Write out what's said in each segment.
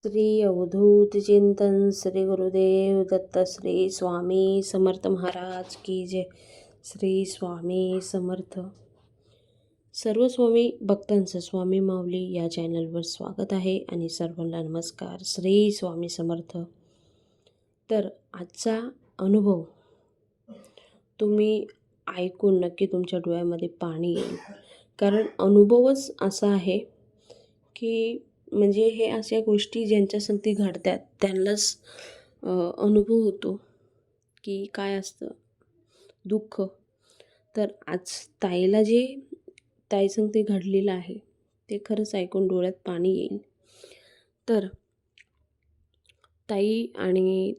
श्री अवधूत चिंतन श्री गुरुदेव दत्त श्री स्वामी समर्थ महाराज की जय. श्री स्वामी समर्थ. सर्व स्वामी भक्तांचं स्वामी माऊली या चॅनलवर स्वागत आहे आणि सर्वांना नमस्कार. श्री स्वामी समर्थ. तर आजचा अनुभव तुम्ही ऐकून नक्की तुमच्या डोळ्यामध्ये पाणी येईल, कारण अनुभवच असा आहे की म्हणजे हे अशा गोष्टी ज्यांच्या संगती घडतात त्यांनाच अनुभव होतो की काय असतं दुःख. तर आज ताईसंगती घडलेलं आहे ते खरंच ऐकून डोळ्यात पाणी येईल. तर ताई आणि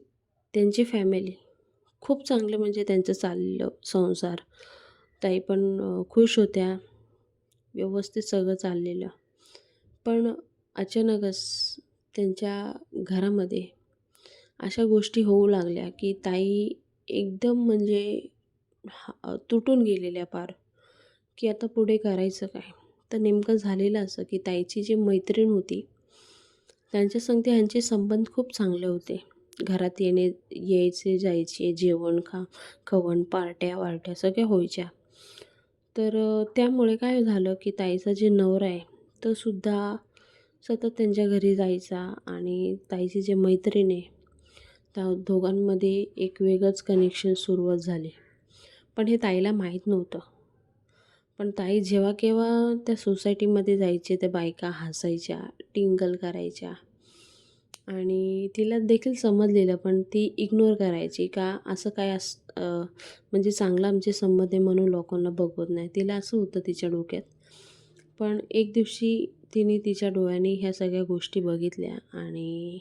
त्यांची फॅमिली खूप चांगलं, म्हणजे त्यांचं चाललेलं संसार. ताई पण खुश होत्या, व्यवस्थित सगळं चाललेलं. पण अचानकच त्यांच्या घरामध्ये अशा गोष्टी होऊ लागल्या की ताई एकदम म्हणजे तुटून गेलेल्या पार, की आता पुढे करायचं काय. तर नेमकं झालेलं असं की ताईची जी मैत्रीण होती त्यांच्या संगती ह्यांचे संबंध खूप चांगले होते. घरात यायचे जायचे, जेवण खवण पार्ट्या सगळ्या व्हायच्या. तर त्यामुळे काय झालं की ताईचा जे नवरा आहे तो सुद्धा सतत त्यांच्या घरी जायचा आणि ताईची जे मैत्रीण आहे त्या दोघांमध्ये एक वेगळंच कनेक्शन सुरुवात झाले. पण हे ताईला माहीत नव्हतं. पण ताई जेव्हा केव्हा त्या सोसायटीमध्ये जायचे त्या बायका हसायच्या, टिंगल करायच्या आणि तिला देखील समजलेलं, पण ती इग्नोर करायची का असं काय म्हणजे चांगला आमचे संबंध आहे म्हणून लोकांना बघवत नाही. तिला असं होतं तिच्या डोक्यात. पण एक दिवशी तिने तिच्या डोळ्यांनी ह्या सगळ्या गोष्टी बघितल्या आणि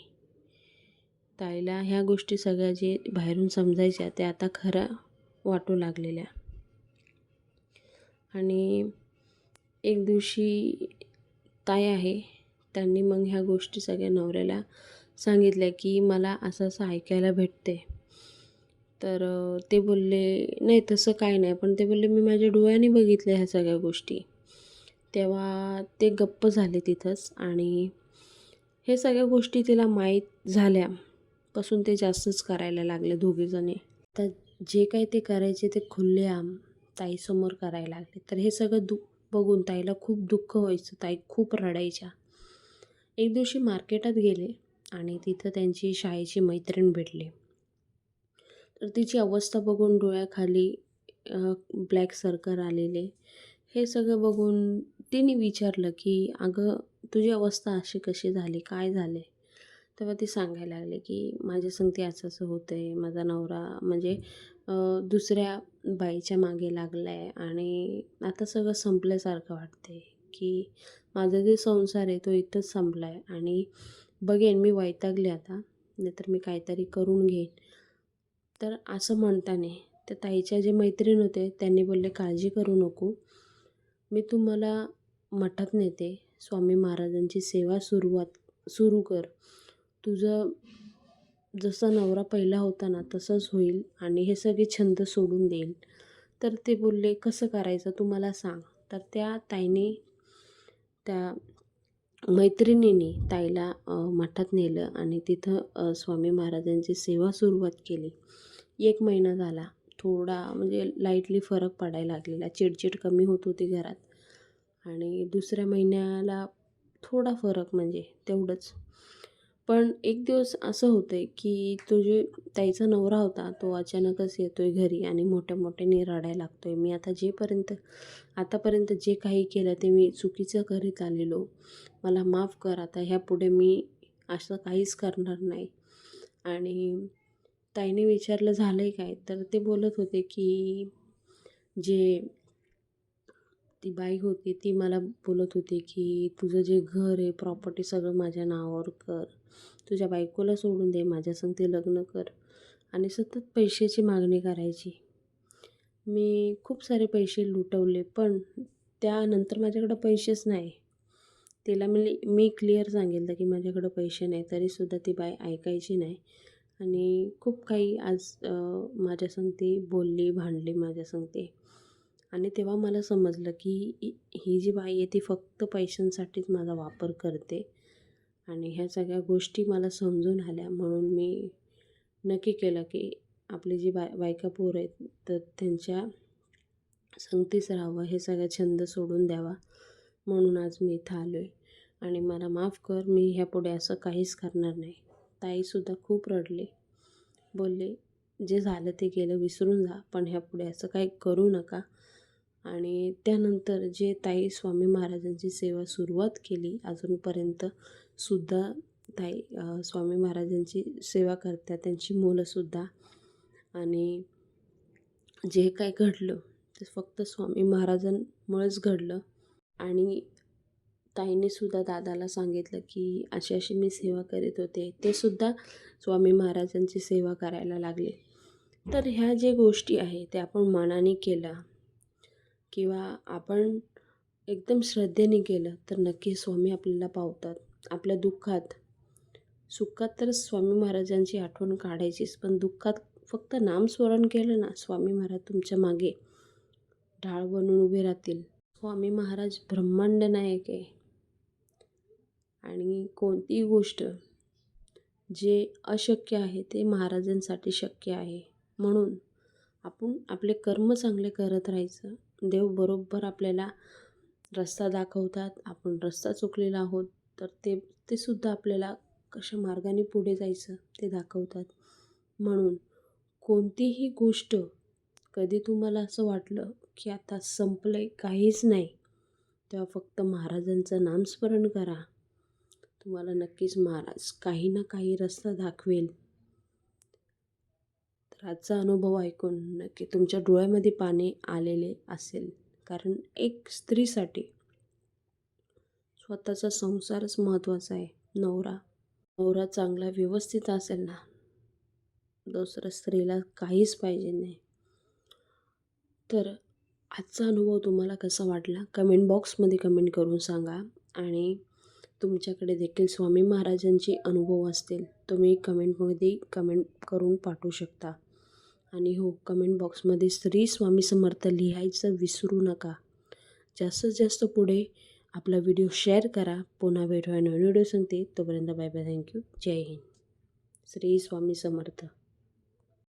ताईला ह्या गोष्टी सगळ्या जे बाहेरून समजायच्या त्या आता खऱ्या वाटू लागलेल्या. आणि एक दिवशी ताई आहे त्यांनी मग ह्या गोष्टी सगळ्या नवऱ्याला सांगितल्या की मला असं असं ऐकायला भेटते. तर ते बोलले नाही तसं काय नाही, पण ते बोलले मी माझ्या डोळ्यांनी बघितल्या ह्या सगळ्या गोष्टी. तेव्हा ते गप्प झाले तिथंच आणि हे सगळ्या गोष्टी तिला माहीत झाल्यापासून ते जास्तच करायला लागले दोघीजणी. तर जे काही ते करायचे ते खुल्लेआम ताईसमोर करायला लागले. तर हे सगळं बघून ताईला खूप दुःख व्हायचं. ताई खूप रडायच्या. एक दिवशी मार्केटात गेले आणि तिथं त्यांची शाळेची मैत्रीण भेटली. तर तिची अवस्था बघून डोळ्याखाली ब्लॅक सर्कल आलेले. हे सगळं बघून तिने विचारलं की अगं तुझी अवस्था अशी कशी झाली, काय झाले. तेव्हा ती सांगायला लागली की माझ्या संगती असं असं होतं आहे, माझा नवरा म्हणजे दुसऱ्या बाईच्या मागे लागला आहे आणि आता सगळं संपल्यासारखं वाटते की माझा जे संसार आहे तो इथंच संपला आहे आणि बघेन मी वैतागले आता, नाहीतर मी काहीतरी करून घेईन. तर असं म्हणताने त्या ताईच्या जे मैत्रीण होते त्यांनी बोलले काळजी करू नको, मी तुम्हाला मठात नेते, स्वामी महाराजांची सेवा सुरू कर. तुझं जसा नवरा पहिला होता ना तसंच होईल आणि हे सगळे छंद सोडून देईल. तर ते बोलले कसं करायचं तू मला सांग. तर त्या ताईने त्या मैत्रिणीने ताईला मठात नेलं आणि तिथं स्वामी महाराजांची सेवा सुरुवात केली. 1 महिना झाला. थोडा म्हणजे लाईटली फरक पडायला लागलेला. चिडचिड कमी होत होती घरात आणि दुसऱ्या महिन्याला थोडा फरक म्हणजे तेवढंच. पण एक दिवस असं होतं आहे की तो जे ताईचा नवरा होता तो अचानकच येतो आहे घरी आणि मोठ्याने रडायला लागतो आहे. मी आतापर्यंत जे काही केलं ते मी चुकीचं करीत आलेलो. मला माफ कर, आता ह्यापुढे मी असं काहीच करणार नाही. आणि ताईने विचारलं झालं आहे काय, तर ते बोलत होते की जे ती बाई होती ती मला बोलत होती की तुझं जे घर आहे प्रॉपर्टी सगळं माझ्या नावावर कर, तुझ्या बायकोला सोडून दे, माझ्यासंग ते लग्न कर. आणि सतत पैशाची मागणी करायची. मी खूप सारे पैसे लुटवले पण त्यानंतर माझ्याकडं पैसेच नाही. तिला मी क्लिअर सांगितलं की माझ्याकडं पैसे नाही, तरीसुद्धा ती बाई ऐकायची नाही आणि खूप काही आज माझ्यासंगती बोलली भांडली माझ्यासंगती. आणि तेव्हा मला समजलं की ही जी बाई आहे ती फक्त पैशांसाठीच माझा वापर करते आणि ह्या सगळ्या गोष्टी मला समजून आल्या, म्हणून मी नक्की केलं की आपली जी बायका पोरं आहेत तर त्यांच्या संगतीच राहावं, हे सगळा छंद सोडून द्यावा. म्हणून आज मी इथं आलो आहे आणि मला माफ कर, मी ह्यापुढे असं काहीच करणार नाही. ताईसुद्धा खूप रडले, बोलले जे झालं ते गेलं, विसरून जा, पण ह्यापुढे असं काही करू नका. आणि त्यानंतर जे ताई स्वामी महाराजांची सेवा सुरुवात केली, अजूनपर्यंत सुद्धा ताई स्वामी महाराजांची सेवा करतात, त्यांची मुलंसुद्धा. आणि जे काही घडलं ते फक्त स्वामी महाराजांमुळेच घडलं. आणि ताईनेसुद्धा दादाला सांगितलं की अशी अशी मी सेवा करीत होते, ते सुद्धा स्वामी महाराजांची सेवा करायला लागले. तर ह्या ज्या गोष्टी आहेत त्या आपण मनाने केल्या किंवा आपण एकदम श्रद्धेने केलं तर नक्की स्वामी आपल्याला पावतात. आपल्या दुःखात सुखात तर स्वामी महाराजांची आठवण काढायचीच, पण दुःखात फक्त नामस्मरण केलं ना, स्वामी महाराज तुमच्या मागे ढाळ बनून उभे राहतील. स्वामी महाराज ब्रह्मांड नायक आहे आणि कोणतीही गोष्ट जे अशक्य आहे ते महाराजांसाठी शक्य आहे. म्हणून आपण आपले कर्म चांगले करत राहायचं. देव बरोबर आपल्याला रस्ता दाखवतात. आपण रस्ता चुकलेला आहोत तर ते सुद्धा आपल्याला कशा मार्गाने पुढे जायचं ते दाखवतात. म्हणून कोणतीही गोष्ट कधी तुम्हाला असं वाटलं की आता संपलंय, काहीच नाही, तेव्हा फक्त महाराजांचं नामस्मरण करा. तुम्हाला नक्कीच महाराज काही ना काही रस्ता दाखवेल. तर आजचा अनुभव ऐकून नक्की तुमच्या डोळ्यामध्ये पाणी आलेले असेल, कारण एक स्त्रीसाठी स्वतःचा संसारच महत्त्वाचा आहे. नवरा चांगला व्यवस्थित असेल ना, दुसऱ्या स्त्रीला काहीच पाहिजे नाही. तर आजचा अनुभव तुम्हाला कसा वाटला कमेंट बॉक्समध्ये कमेंट करून सांगा. आणि तुमच्याकडे देखील स्वामी महाराजांचे अनुभव असतील तुम्ही कमेंटमध्ये कमेंट करून पाठवू शकता. आणि हो, कमेंट बॉक्समध्ये श्री स्वामी समर्थ लिहायचं विसरू नका. जास्तीत जास्त पुढे आपला व्हिडिओ शेअर करा. पुन्हा भेटूया नवीन व्हिडिओ सांगते. तोपर्यंत बाय बाय, थँक्यू, जय हिंद, श्री स्वामी समर्थ.